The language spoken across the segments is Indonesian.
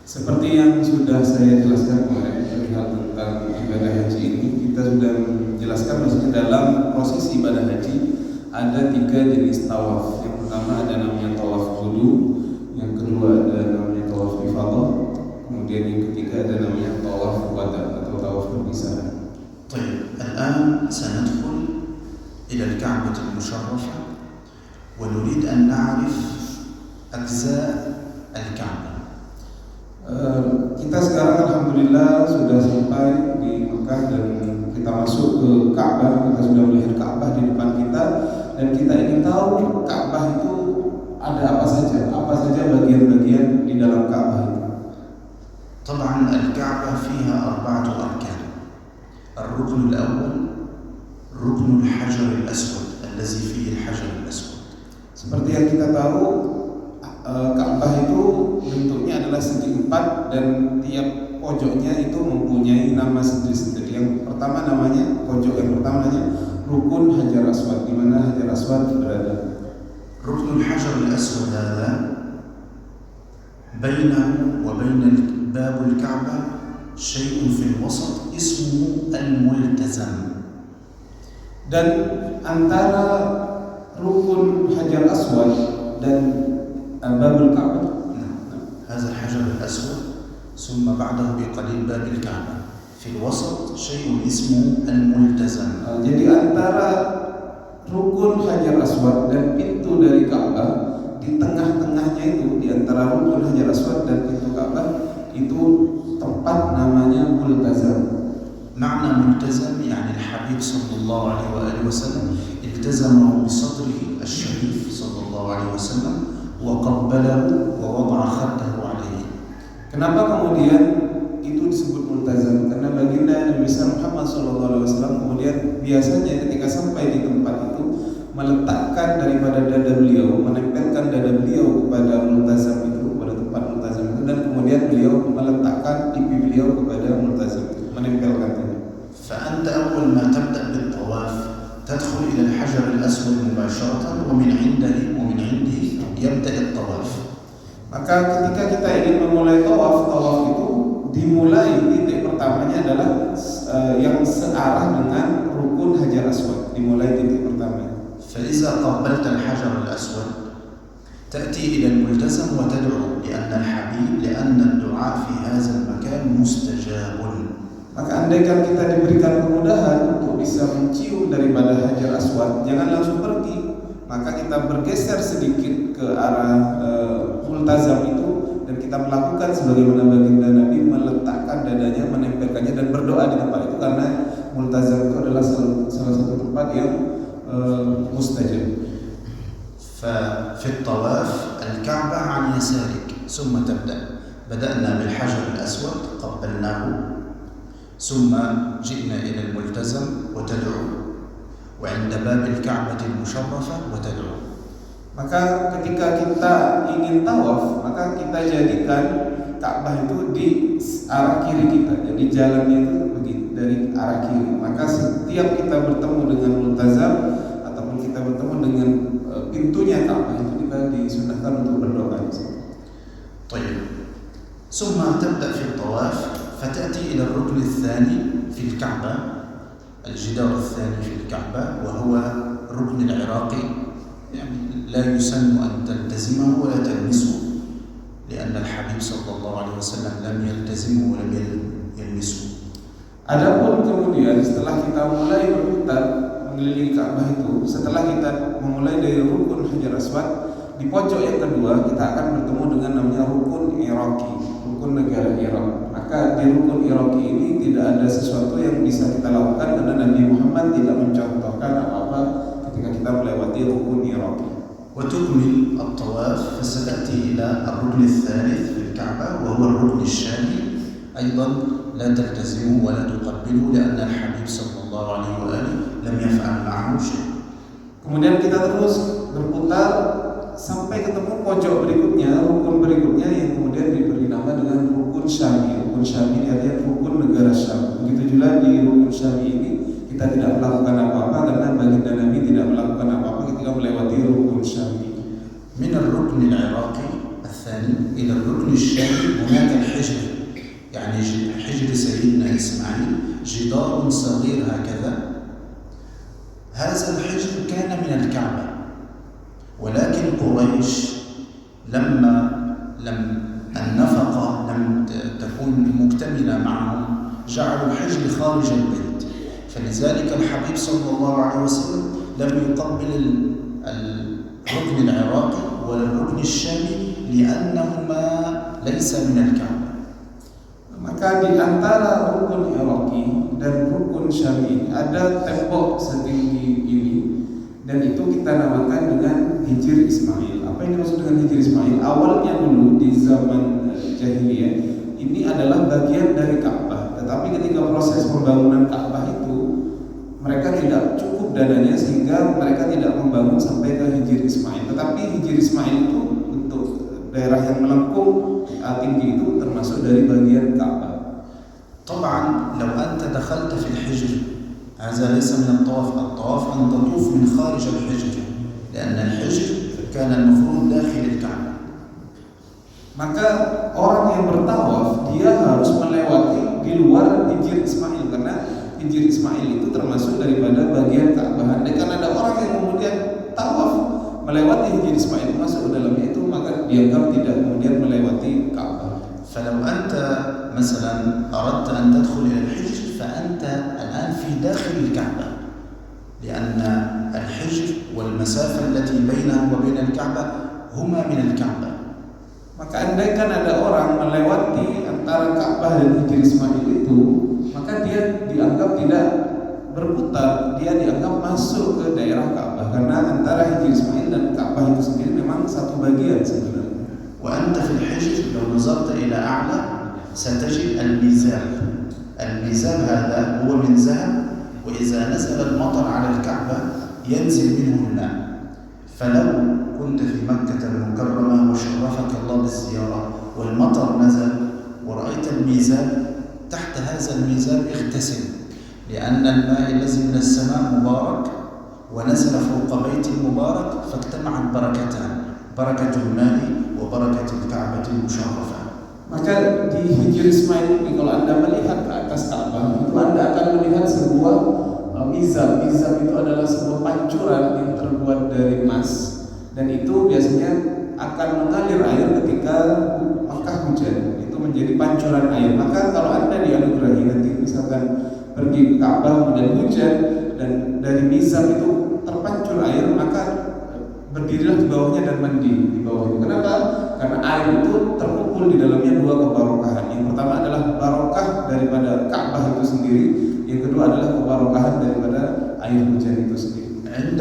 Seperti yang sudah saya jelaskan kemarin perihal tentang ibadah haji ini, kita sudah menjelaskan maksudnya dalam proses ibadah haji ada 3 jenis tawaf. Yang pertama ada namanya tawaf kudu, yang kedua ada namanya tawaf ifadah, kemudian yang ketiga ada namanya tawaf wada atau tawaf perpisahan. طيب الآن سندخل إلى الكعبة المشرفة ونريد أن نعرف أجزاء الكعبة. Kita sekarang alhamdulillah sudah sampai di Mekah dan kita masuk ke Ka'bah. Kita sudah melihat Ka'bah di depan kita dan kita ingin tahu Ka'bah itu ada apa saja bagian-bagian di dalam Ka'bah itu. طبعا الكعبة فيها 4 أركان. الركن الأول ركن الحجر الأسود الذي فيه الحجر الأسود. Seperti yang kita tahu, Ka'bah itu bentuknya adalah segi 4 dan tiap pojoknya itu mempunyai nama sendiri-sendiri. Yang pertama namanya pojok yang pertama namanya Rukun Hajar Aswad, di mana Hajar Aswad berada. ركن الحجر الأسود هذا بينه وبين باب الكعبة شيء في الوسط اسمه الملتزم. Dan antara Rukun Hajar Aswad dan Babul Ka'bah, هذا الحجر الأسود ثم بعده بقليل باب الكعبة في الوسط شيء اسمه الملتزم. Jadi antara Rukun Hajar Aswad dan pintu dari Ka'bah, di tengah-tengahnya itu, di antara Rukun Hajar Aswad dan pintu Ka'bah itu tempat namanya Multazam. معنى ملتزم يعني الحبيب صلى الله عليه وآله وسلم التزمه بصدره الشريف صلى الله عليه وسلم وقبله ووضع خده عليه. Kenapa kemudian itu disebut multazam? Karena baginda Nabi Muhammad SAW kemudian biasanya ketika sampai di tempat itu meletakkan daripada dada beliau, menempelkan dada beliau kepada multazam itu, pada tempat multazam itu, dan kemudian beliau meletakkan pipi beliau kepada multazam itu, menempelkannya. فأنت أول ما تبدأ بالطواف تدخل إلى الحجر الأسود مباشرة ومن عنده يبدأ الطواف. Maka ketika kita ingin memulai tawaf itu dimulai, titik pertamanya adalah yang searah dengan Rukun Hajar Aswad, dimulai titik pertamanya. فإذا قبلت الحجر الأسود تأتي إلى الملتزم وتدعو لأن الدعاء في هذا المكان مستجاب. Maka andaikan kita diberikan kemudahan untuk bisa mencium daripada Hajar Aswad, jangan langsung pergi, maka kita bergeser sedikit ke arah multazam itu dan kita melakukan sebagaimana baginda Nabi meletakkan dadanya, menempelkannya dan berdoa di tempat itu, karena multazam itu adalah salah satu tempat yang mustajab. ففي الطواف الكعبة عن يسارك ثم بدأنا بالحجر الأسود قبلناه ثم جئنا إلى الملتزم وتدعو وعند باب الكعبة المشرفة وتدعو. Maka ketika kita ingin tawaf, maka kita jadikan Ka'bah itu di arah kiri kita. Jadi jalannya itu begitu, dari arah kiri. Maka setiap kita bertemu dengan multazam ataupun kita bertemu dengan pintunya Ka'bah itu, kita disunahkan untuk berdoa. طيب. ثم تبدأ في الطواف فتأتي إلى الركن الثاني في الكعبة، الجدار الثاني في الكعبة، وهو الركن العراقي، يعني لا يسن أن تلتزمه ولا تلمسه لأن الحبيب صلى الله عليه وسلم لم يلتزمه ولم يلمسه. Adapun kemudian setelah kita mulai berputar mengelilingi Ka'bah itu, setelah kita memulai dari Rukun Hajar Aswad, di pojok yang kedua kita akan bertemu dengan namanya Rukun Iraqi, Rukun negara Irak. Maka di Rukun Iraqi ini tidak ada sesuatu yang bisa kita lakukan karena Nabi Muhammad tidak mencontohkan apa-apa ketika kita melewati Rukun Iraqi. وتكمل الطواف فستأتي إلى الركن الثالث في الكعبة وهو الركن الشامي، أيضا لا تلتزمه ولا تقبله لأن الحبيب صلى الله عليه وآله لم يفعل معه شيء. Kemudian kita terus berputar sampai ketemu pojok berikutnya, rukun berikutnya yang kemudian diberi nama dengan Rukun Syami. Rukun Syami artinya rukun negara Syam. Begitu juga di Rukun Syami ini kita tidak melakukan apa-apa karena baginda Nabi tidak melakukan apa-apa ketika melewati Rukun Syami. من الركن العراقي الثاني إلى الركن الشامي هناك الحجر إسماعيل جدار صغير هكذا. هذا الحجر كان من الكعبة، ولكن قريش لما النفقة لم تكون مكتملة معهم جعلوا الحجر خارج البيت، فلذلك الحبيب صلى الله عليه وسلم لم يقبل الركن العراقي ولا الركن الشامي لأنهما ليس من الكعبة. Maka di antara rukun Iraqi dan rukun Syami ada tembok setinggi ini, dan itu kita namakan dengan Hijr Ismail. Apa yang dimaksud dengan Hijr Ismail? Awalnya dulu di zaman jahiliyah ini adalah bagian dari Ka'bah, tetapi ketika proses pembangunan Ka'bah itu mereka tidak cukup dananya sehingga mereka tidak membangun sampai ke Hijr Ismail. Tetapi Hijr Ismail itu untuk daerah yang melengkung tinggi itu termasuk dari bagian Ka'bah. طبعا لو أنت دخلت في الحجر هذا ليس من الطواف، الطواف أن تطوف من خارج الحجر لأن الحجر كان المفروض داخل الكعبة. Maka orang yang bertawaf dia harus melewati di luar Hijr Ismail, karena Hijr Ismail itu termasuk daripada bagian Ka'bah. Dan karena ada orang yang kemudian tawaf melewati Hijr Ismail masuk ke dalamnya, itu maka dianggap tidak kemudian melewati Ka'bah. فلو أنت مثلا أردت أن تدخل إلى الحجر فأنت الآن في داخل الكعبة، لأن الحجر والمسافة التي بينه وبين الكعبة هما من الكعبة. Maka andaikan ada orang melewati antara Ka'bah dan Hijr Ismail itu, maka dia dianggap tidak berputar, dia dianggap masuk ke daerah Ka'bah, karena antara Hijr Ismail dan Ka'bah itu sendiri memang satu bagian sebenarnya. وأنت في الحجر لو نظرت إلى أعلى ستجد الميزاب. الميزاب هذا هو من ذهب، وإذا نزل المطر على الكعبة ينزل منه الماء. فلو كنت في مكة المكرمة وشرفك الله بالزيارة والمطر نزل ورأيت الميزاب، تحت هذا الميزاب اغتسل، لأن الماء الذي من السماء مبارك ونزل فوق بيت مبارك فاجتمعت بركتان، بركة الماء وبركة الكعبة المشرفة. Maka di Hijr Ismail ini kalau Anda melihat ke atas Ka'bah, itu Anda akan melihat sebuah mizab. Mizab itu adalah sebuah pancuran yang terbuat dari emas, dan itu biasanya akan mengalir air ketika Makkah hujan. Itu menjadi pancuran air. Maka kalau Anda dianugerahi nanti misalkan pergi ke Ka'bah kemudian hujan dan dari mizab itu terpancur air, maka berdirilah di bawahnya dan mandi di bawahnya. Kenapa? Karena air itu terkumpul di dalamnya dua kebarokahan. Yang pertama adalah barokah daripada Ka'bah itu sendiri, yang kedua adalah kebarokahan daripada air hujan itu sendiri. عند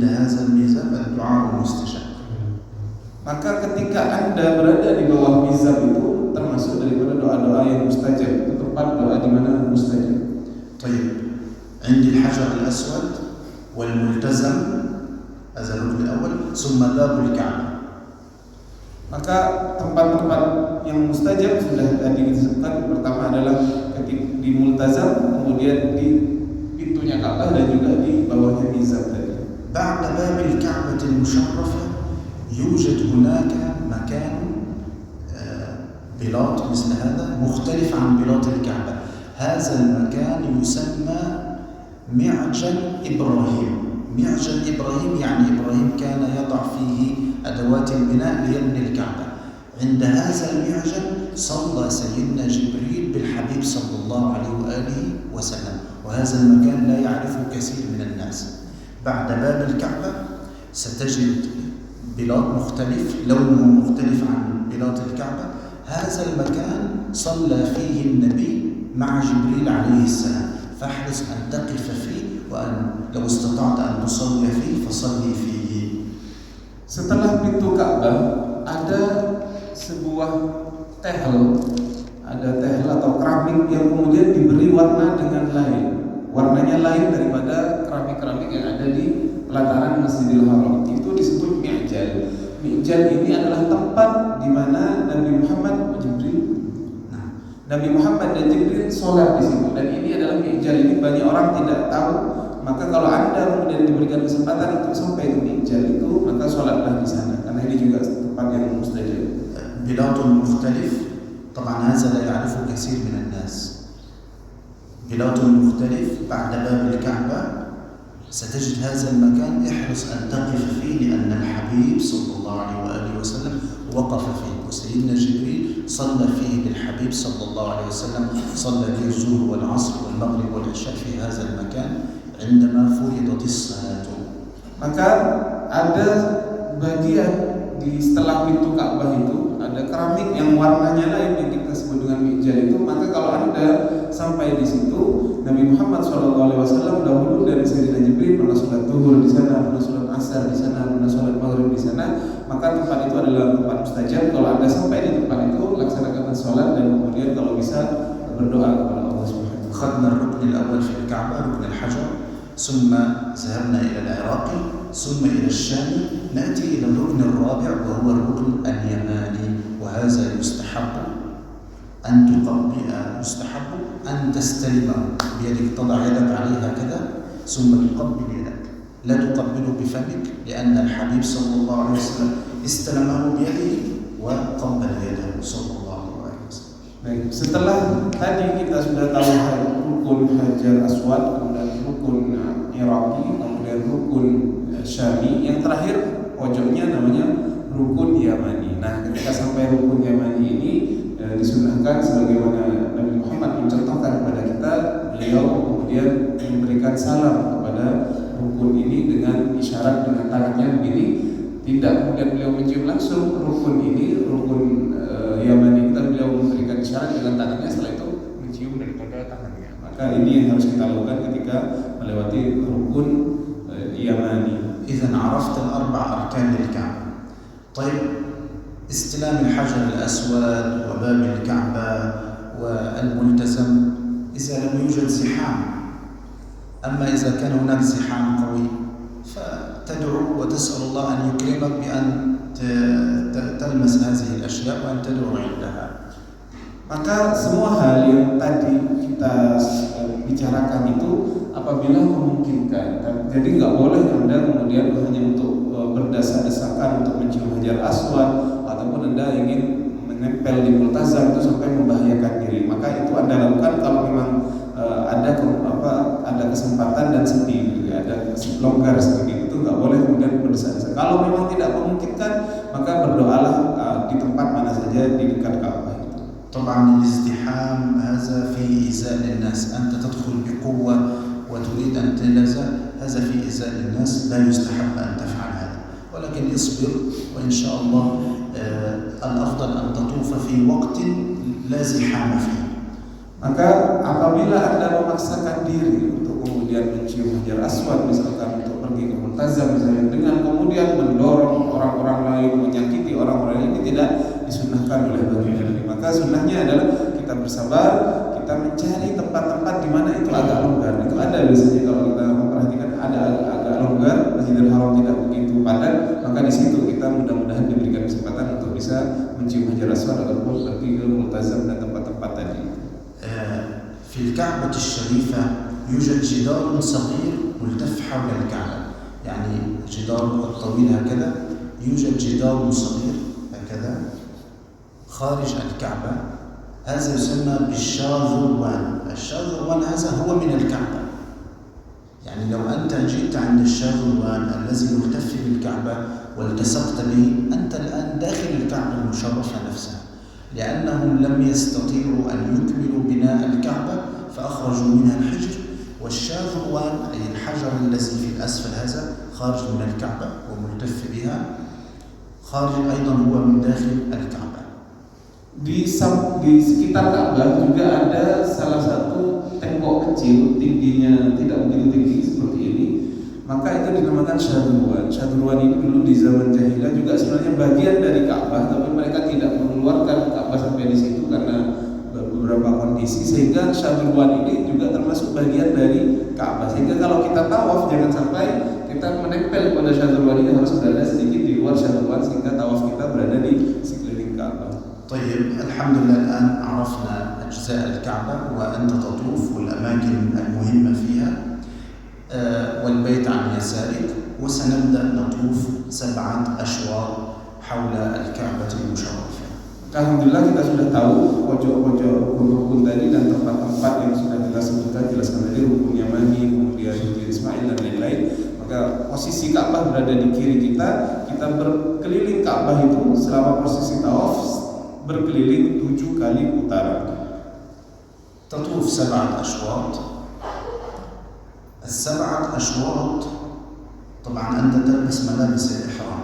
هذا الميزاب الدعاء المستجاب. Maka ketika Anda berada di bawah mizab itu termasuk daripada doa-doa yang mustajab. Itu tempat doa di mana mustajab. طيب عندي الحجر الأسود والملتزم هذا الركن الأول ثم باب الكعبة. Maka tempat-tempat yang mustajab sudah tadi disebutkan. Pertama adalah di multazam, kemudian di pintunya Ka'bah, dan juga di bawahnya mizab tadi. بعد باب الكعبة المشرفة يوجد هناك مكان بلاط مثل هذا مختلف عن بلاط الكعبة. هذا المكان يسمى معجل إبراهيم. معجل إبراهيم يعني إبراهيم كان يضع فيه أدوات البناء ليبني الكعبة. عند هذا المعجل صلى سيدنا جبريل بالحبيب صلى الله عليه وآله وسلم، وهذا المكان لا يعرفه كثير من الناس. بعد باب الكعبة ستجد بلاط مختلف لونه مختلف عن بلاط الكعبة. هذا المكان صلى فيه النبي مع جبريل عليه السلام، فاحرص أن تقف فيه، وأن لو استطعت أن تصلي فيه فصلي فيه. Setelah pintu Ka'bah ada sebuah tehel, atau keramik yang kemudian diberi warna dengan lain. Warnanya lain daripada keramik-keramik yang ada di pelataran Masjidil Haram. Itu disebut mi'jal. Mi'jal ini adalah tempat di mana Nabi Muhammad dan Jibril sholat di situ. Dan ini adalah mi'jal. Ini banyak orang tidak tahu. Maka kalau Anda kemudian diberikan kesempatan untuk sampai ke mi'jal itu, maka sholatlah di sana, karena ini juga tempat yang mustajab. بلاط مختلف طبعا هذا لا يعرفه كثير من الناس. بلوط مختلف بعد باب الكعبة ستجد هذا المكان، احرص أن تقف فيه لأن الحبيب صلى الله عليه وآله وسلم وقف فيه، وسيدنا جبريل صلى فيه بالحبيب صلى الله عليه وسلم، صلى فيه الظهر والعصر والمغرب والعشاء في هذا المكان عندما فرضت الصلاة. Maka ada bagian di setelah pintu Ka'bah itu ada keramik yang warnanya lain yang kita sebut dengan mijal itu. Maka kalau Anda sampai di situ, Nabi Muhammad SAW dahulu dari Sayyidina Jibril pernah sholat zuhur di sana, pernah sholat asar di sana, pernah sholat maghrib di sana. Maka tempat itu adalah tempat mustajab. Kalau Anda sampai di tempat itu, laksanakan sholat dan kemudian kalau bisa berdoa kepada Allah Subhanahu wa taala. خذنا الركن الأول في الكعبة ركن الحجر، ثم ذهبنا إلى العراق، ثم إلى الشام، نأتي إلى الركن الرابع وهو الركن اليماني، وهذا يستحب أن تستلمه بيدك، تضع يدك عليها كذا ثم تقبل يدك، لا تقبله بفمك لأن الحبيب صلى الله عليه وسلم استلمه بيده وقبل يده صلى الله عليه وسلم. Baik, setelah tadi kita sudah tahu rukun Hajar Aswad, kemudian rukun Iraqi, kemudian rukun Syami, yang terakhir pojoknya namanya rukun Yamani. Nah, ketika sampai rukun Yamani ini disunahkan sebagaimana Nabi Muhammad mencontohkan kepada kita, beliau kemudian memberikan salam kepada rukun ini dengan isyarat dengan tangannya begini, tidak kemudian beliau mencium langsung rukun ini, rukun Yamani, kita beliau memberikan isyarat dengan tangannya, setelah itu mencium daripada tangannya. Maka ini yang harus kita lakukan ketika melewati rukun Yamani. إذن عرفت الأربع أركان للكعبة. طيب، استلام الحجر الأسود وباب الكعبة والملتزم إذا لم يوجد زحام. أما إذا كان هناك زحام قوي فتدعو وتسأل الله أن يكرمك بأن تلمس هذه الأشياء وأن تدعو عندها. Maka semua hal yang tadi kita bicarakan itu apabila memungkinkan. Jadi nggak boleh Anda kemudian hanya untuk berdasar-desakan untuk mencium Hajar Aswad ataupun Anda ingin menempel di multazam itu sampai membahayakan diri. Maka itu Anda lakukan kalau memang ada kesempatan dan sepi, ada longgar sedikit, itu nggak boleh kemudian berdesak-desak. Kalau memang tidak memungkinkan, maka berdoalah di tempat mana saja di dekat Ka'bah. طبعا الازدحام هذا في إيذاء للناس، أنت تدخل بقوة وتريد أن تلزق، هذا في إيذاء للناس، لا يستحب أن تفعل هذا، ولكن اصبر وإن شاء الله الأفضل أن تطوف في وقت لا زحام فيه. Maka apabila Anda memaksakan diri untuk kemudian mencium Hajar Aswad, misalkan untuk pergi ke multazam misalnya, dengan kemudian mendorong orang-orang lain, menyakiti orang-orang lain, ini tidak disunahkan oleh Nabi. Maka sunnahnya adalah kita bersabar, kita mencari tempat-tempat di mana itu agak longgar. Itu ada biasanya kalau kita memperhatikan ada agak longgar, Masjidil Haram tidak begitu padat, maka di situ kita mudah-mudahan diberikan kesempatan untuk bisa mencium Hajar Aswad ataupun pergi ke multazam dan tempat-tempat tadi. في الكعبة الشريفة يوجد جدار صغير ملتف حول الكعبة، يعني جدار طويل هكذا، يوجد جدار صغير هكذا خارج الكعبة، هذا يسمى بالشاذروان. الشاذروان هذا هو من الكعبة، يعني لو أنت جئت عند الشاذروان الذي ملتف بالكعبة والتصقت به، أنت الآن داخل الكعبة المشرفة نفسها، لأنهم لم يستطيعوا أن يكملوا بناء الكعبة فأخرجوا منها الحجر، والشاذروان أي الحجر الذي في الأسفل هذا خارج من الكعبة وملتف بها، خارج أيضا هو من داخل الكعبة. Di sekitar Ka'bah juga ada salah satu tembok kecil, tingginya tidak begitu tinggi seperti ini. Maka itu dinamakan syadruan. Syadruan ini dulu di zaman jahiliyah juga sebenarnya bagian dari Ka'bah, tapi mereka tidak mengeluarkan Ka'bah sampai di situ karena beberapa kondisi, sehingga syadruan ini juga termasuk bagian dari Ka'bah. Sehingga kalau kita tawaf jangan sampai kita menempel pada syadruan ini, harus berada sedikit di luar syadruan sehingga tawaf kita berada di sekeliling Ka'bah. طيب، الحمد لله الآن عرفنا أجزاء الكعبة وأنت تطوف والأماكن المهمة فيها والبيت عن يسارك، وسنبدأ نطوف 7 أشواط حول الكعبة المشرفة. Alhamdulillah kita sudah tahu pojok-pojok rukun tadi dan tempat-tempat yang sudah kita sebutkan, jelaskan tadi, rukun Yamani, kemudian Hijr Ismail dan lain-lain. Maka posisi Ka'bah berada di kiri kita, kita berkeliling Ka'bah itu selama posisi tawaf berkeliling 7 kali putaran. تطوف 7 أشواط. ال7 أشواط طبعا أنت تلبس ملابس الإحرام،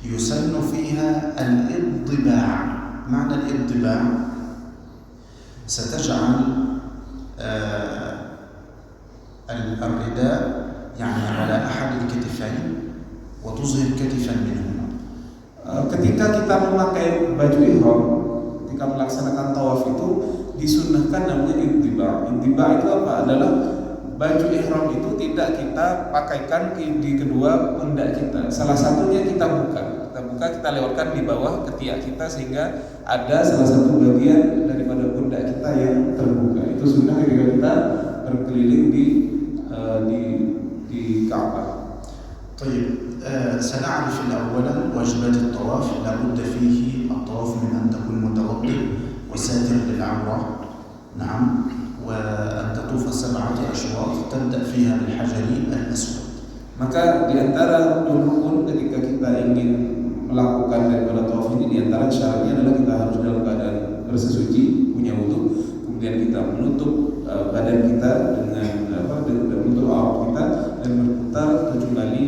يسن فيها الإضباع. معنى الإضباع ستجعل الرداء يعني على أحد الكتفين وتظهر كتفا منهما. Ketika kita memakai baju ihram, ketika melaksanakan tawaf itu disunnahkan namanya intiba. Intiba itu apa? Adalah baju ihram itu tidak kita pakaikan di kedua pundak kita. Salah satunya kita buka, kita lewatkan di bawah ketiak kita sehingga ada salah satu bagian daripada pundak kita yang terbuka. Itu sunnah ketika kita berkeliling di Ka'bah. طيب سنعرف أولا واجبات الطواف. لابد فيه الطواف من أن تكون متوضئ وساتر للعورة، نعم، وأن تطوف 7 أشواط تبدأ فيها بالحجر الأسود. Maka di antara rukun ketika kita ingin melakukan daripada tawaf ini, di antara syaratnya adalah kita harus dalam keadaan bersesuci, punya wudu, kemudian kita menutup badan kita dengan menutup aurat kita dan berputar 7 kali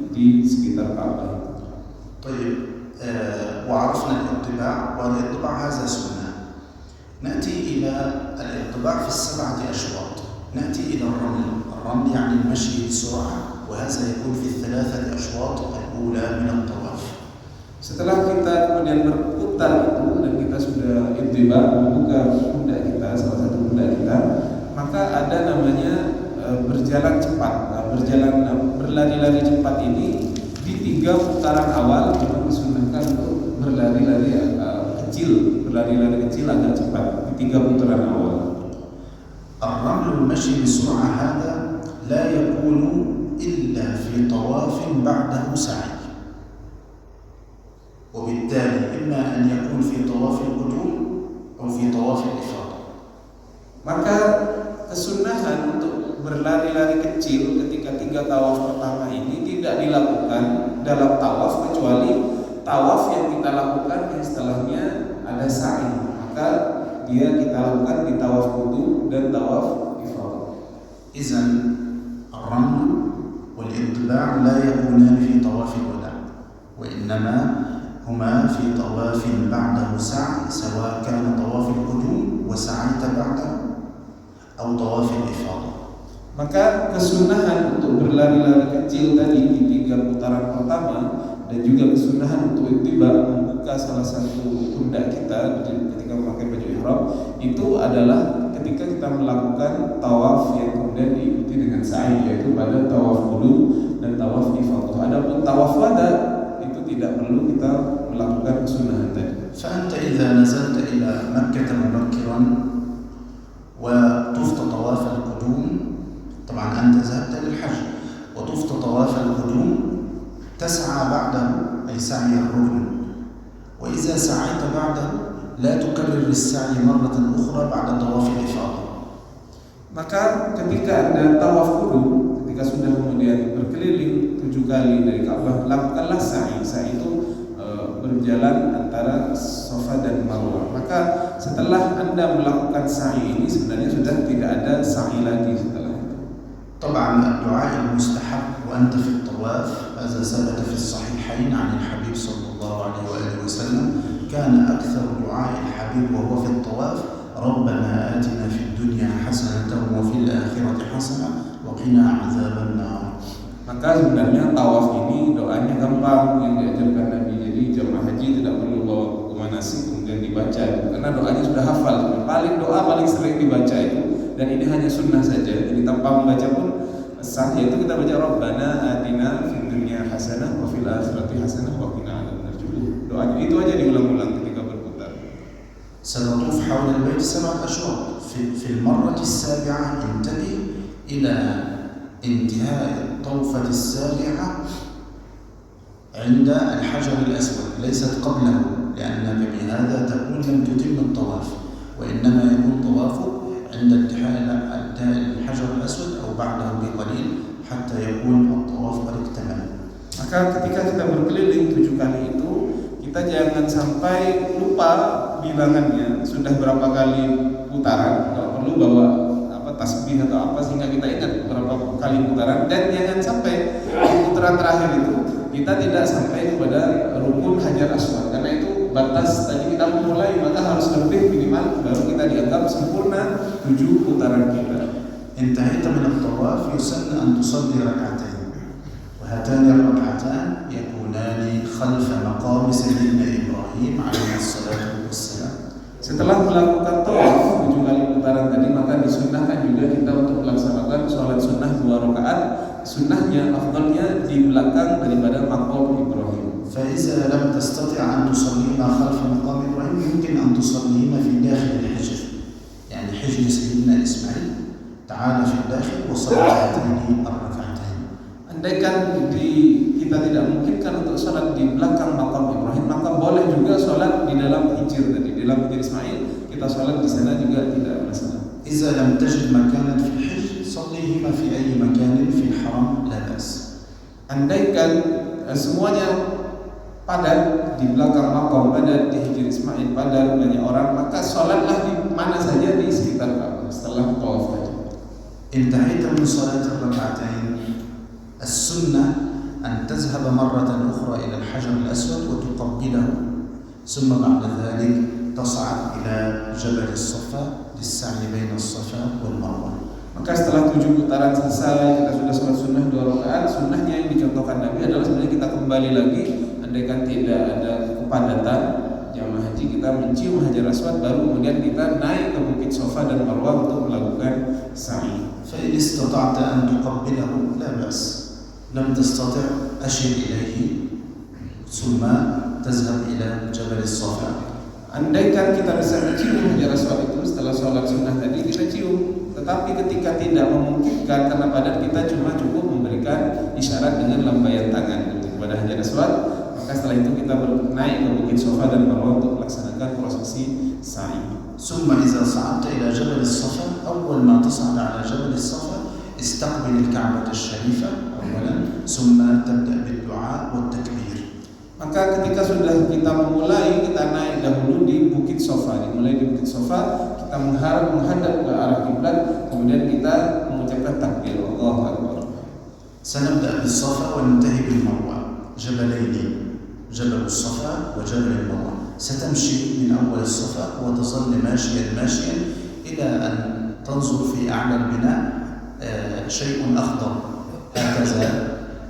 di sekitar Ka'bah. طيب وعرفنا الانطباع، والانطباع هذا سنة. نأتي إلى الانطباع في 7 أشواط. نأتي إلى الرمل يعني المشي بسرعة، وهذا يكون في 3 أشواط الأولى من الطواف. Setelah kita kemudian berputar itu dan kita sudah intiba, membuka pundak kita, salah satu pundak kita, maka ada namanya berjalan cepat. Berlari-lari cepat ini di 3 putaran awal memang disunahkan untuk berlari-lari kecil agak cepat di 3 putaran awal. الرمل المشي بسرعة هذا لا يكون إلا في طواف بعده سعي، وبالتالي إما أن يكون في طواف القدوم أو في طواف الإفاضة. Maka kesunahan untuk berlari-lari kecil ketika 3 tawaf pertama ini tidak dilakukan dalam tawaf kecuali tawaf yang kita lakukan yang setelahnya ada sa'i. Maka dia kita lakukan di tawaf qudum dan tawaf ifadhah. إذن الرمل والانطباع لا يكونان في طواف الوداع، وإنما هما في طواف بعده سعي، سواء كان طواف القدوم وسعيت بعده أو طواف الإفاضة. Maka kesunahan untuk berlari-lari kecil tadi di 3 putaran pertama dan juga kesunahan untuk ittiba, membuka salah satu pundak kita ketika memakai baju ihram itu adalah ketika kita melakukan tawaf yang kemudian diikuti dengan sa'i, yaitu pada tawaf qudum dan tawaf ifadhah. Adapun tawaf wada itu tidak perlu kita melakukan kesunahan tadi. فأنت إذا نزلت إلى مكة مبكرا وطفت طواف القدوم، طبعا أنت ذهبت للحج وطفت طواف القدوم، تسعى بعده أي سعي الركن، وإذا سعيت بعده لا تكرر السعي مرة أخرى بعد طواف الإفاضة. Maka ketika Anda tawaf qudum, ketika sudah kemudian berkeliling 7 kali dari Ka'bah, lakukanlah sa'i. Sa'i itu berjalan antara Safa dan Marwah. Maka setelah Anda melakukan sa'i ini sebenarnya sudah tidak ada sa'i lagi setelah itu. طبعا الدعاء المستحب وأنت في الطواف هذا ثبت في الصحيحين عن الحبيب صلى الله عليه وآله وسلم، كان أكثر دعاء الحبيب وهو في الطواف ربنا آتنا في الدنيا حسنة وفي الآخرة حسنة وقنا عذاب النار. Maka sebenarnya tawaf ini doanya gampang yang diajarkan Nabi. Jadi jemaah haji tidak perlu bawa buku manasik kemudian dibaca, karena doanya sudah hafal. Doa paling sering dibaca itu, dan ini hanya sunnah saja. Jadi tanpa membaca pun sah, yaitu kita baca Rabbana atina fid dunya hasanah wa fil akhirati hasanah wa qina adzabannar. Doanya itu aja diulang-ulang ketika berputar. سنطوف حول البيت 7 أشواط. في المرة السابعة انتبه إلى انتهاء الطوفة السابعة عند الحجر الأسود، ليست قبله، لأنك بهذا تكون لم تتم الطواف، وإنما يكون طوافك عند انتهاء الحجر الأسود أو بعده بقليل حتى يكون الطواف قد اكتمل. Maka ketika kita berkeliling 7 kali itu, kita jangan sampai lupa bilangannya sudah berapa kali putaran. Kalau perlu bawa tasbih atau apa sehingga kita ingat berapa kali putaran, dan jangan sampai di putaran terakhir itu kita tidak sampai kepada rukun Hajar Aswad, karena itu batas tadi kita memulai, maka harus lebih minimal baru kita dianggap sempurna 7 putaran kita. انتهيت من الطواف يسن أن تصلي ركعتين، وهاتان الركعتان يكونان خلف مقام سيدنا إبراهيم عليه الصلاة والسلام. Setelah melakukan tawaf 7 kali putaran tadi, maka disunnahkan juga kita untuk melaksanakan sholat sunnah 2 rakaat. Sunnahnya, afdalnya di belakang daripada maqam Ibrahim. فإذا لم تستطع أن تصليهما خلف مقام إبراهيم يمكن أن تصليهما في داخل الحجر، يعني حجر سيدنا إسماعيل، تعال في الداخل وصل هاتين الركعتين. Andaikan kita tidak memungkinkan untuk sholat di belakang makam Ibrahim, maka boleh juga sholat di dalam hijr tadi, di dalam hijr Ismail. Kita sholat di sana juga tidak masalah. إذا لم تجد مكانا في الحجر صليهما في أي مكان في الحرم لا بأس. Andaikan semuanya padat di belakang makam, padat di hijr Ismail, padat banyak orang, maka sholatlah di mana saja di sekitar Ka'bah setelah tawaf tadi. انتهيت من صلاة الركعتين، السنة أن تذهب مرة أخرى إلى الحجر الأسود وتقبله، ثم بعد ذلك تصعد إلى جبل الصفا للسعي بين الصفا والمروة. Maka setelah 7 putaran selesai, kita sudah sholat sunnah 2 rakaat. Sunnahnya yang dicontohkan Nabi adalah sebenarnya kita kembali lagi, andaikan tidak ada kepadatan jamaah haji, kita mencium Hajar Aswad, baru kemudian kita naik ke Bukit Sofa dan Marwah untuk melakukan sa'i. فإن استطعت أن تقبله لا بأس، لم تستطع أشر إليه ثم تذهب إلى جبل الصفا. Andaikan kita bisa mencium Hajar Aswad itu setelah sholat sunnah tadi, kita cium. Tetapi ketika tidak memungkinkan karena padat, kita cuma cukup memberikan isyarat dengan lambaian tangan kepada Hajar Aswad. Maka setelah itu kita naik ke Bukit Sofa dan Marwah untuk melaksanakan prosesi sa'i. ثم إذا صعدت إلى جبل الصفا، أول ما تصعد على جبل الصفا استقبل الكعبة الشريفة أولا، ثم تبدأ بالدعاء والتكبير. Maka ketika sudah kita memulai, kita naik dahulu di Bukit Sofa. Dimulai di Bukit Sofa, kita menghadap ke arah kiblat, kemudian kita mengucapkan takbir, Allahu Akbar. سنبدأ بالصفا وننتهي بالمروة، جبلين، جبل الصفا وجبل المروة. ستمشي من أول الصفا وتظل ماشيا إلى أن تنظر في أعلى البناء شيء أخضر هكذا،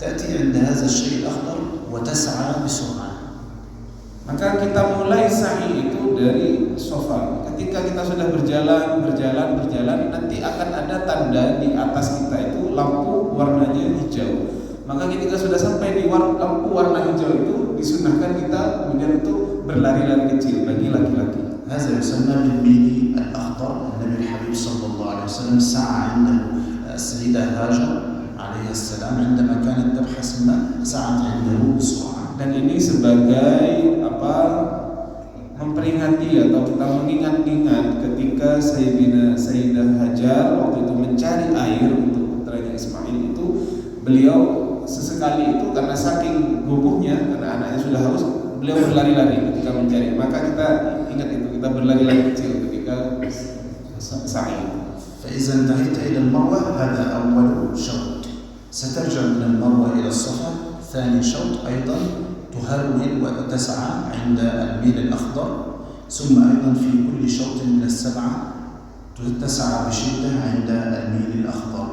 تأتي عند هذا الشيء الأخضر وتسعى بسرعة. Maka kita mulai sa'i itu dari Sofa. Ketika kita sudah berjalan, nanti akan ada tanda di atas kita itu lampu warnanya hijau. Maka ketika sudah sampai di lampu warna hijau itu, disunahkan kita kemudian itu berlari-lari kecil bagi laki-laki. هذا يسمى بالميل الأخضر. النبي الحبيب صلى الله عليه وسلم سعى عنده السيدة هاجر عليه السلام عندما كانت تبحث الماء، سعت عنده بسرعة. Dan ini sebagai memperingati atau kita mengingat-ingat ketika Sayyidah Hajar waktu itu mencari air untuk putranya Ismail itu, beliau sesekali itu karena saking guguhnya, karena anaknya sudah haus, beliau berlari-lari ketika mencari. Maka kita ingat itu, kita berlari-lari kecil ketika sa'i. فإذا انتهيت إلى المروة هذا أول شوط، سترجع من المروة إلى الصفا ثاني شوط، أيضا تهرول وتسعى عند الميل الأخضر، ثم أيضا في كل شوط من السبعة تسعى بشدة عند الميل الأخضر.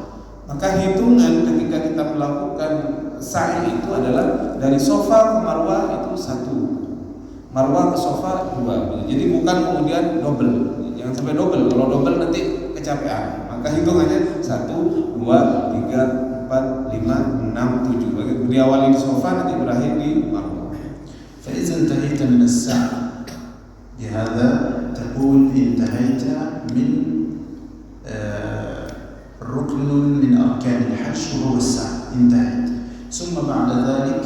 Maka hitungan ketika kita melakukan sa'i itu adalah dari Sofa ke Marwah itu 1, Marwah ke Sofa 2. Jadi bukan kemudian double, jangan sampai double. Kalau double nanti kecapean. Maka hitungannya 1, 2, 3, 4, 5, 6, 7. Diawali di Sofa, nanti berakhir di Marwah. فإذا انتهيت من السعي بهذا تكون انتهيت من ركن من أركان الحج وهو السعي، انتهيت. ثم بعد ذلك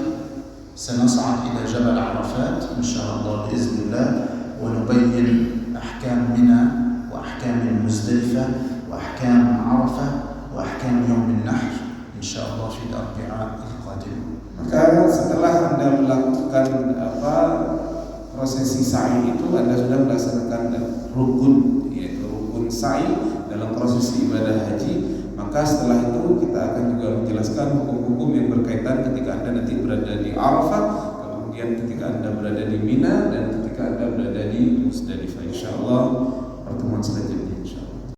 سنصعد إلى جبل عرفات إن شاء الله بإذن الله، ونبين أحكام منى وأحكام مزدلفة وأحكام عرفة وأحكام يوم النحر إن شاء الله في الأربعاء القادم. Maka setelah Anda melakukan prosesi sa'i itu, Anda sudah melaksanakan rukun, yaitu rukun sa'i dalam prosesi ibadah haji. Maka setelah itu kita akan juga menjelaskan hukum-hukum yang berkaitan ketika Anda nanti berada di Arafah, kemudian ketika Anda berada di Mina, dan ketika Anda berada di Muzdalifah. Insyaallah pertemuan selanjutnya.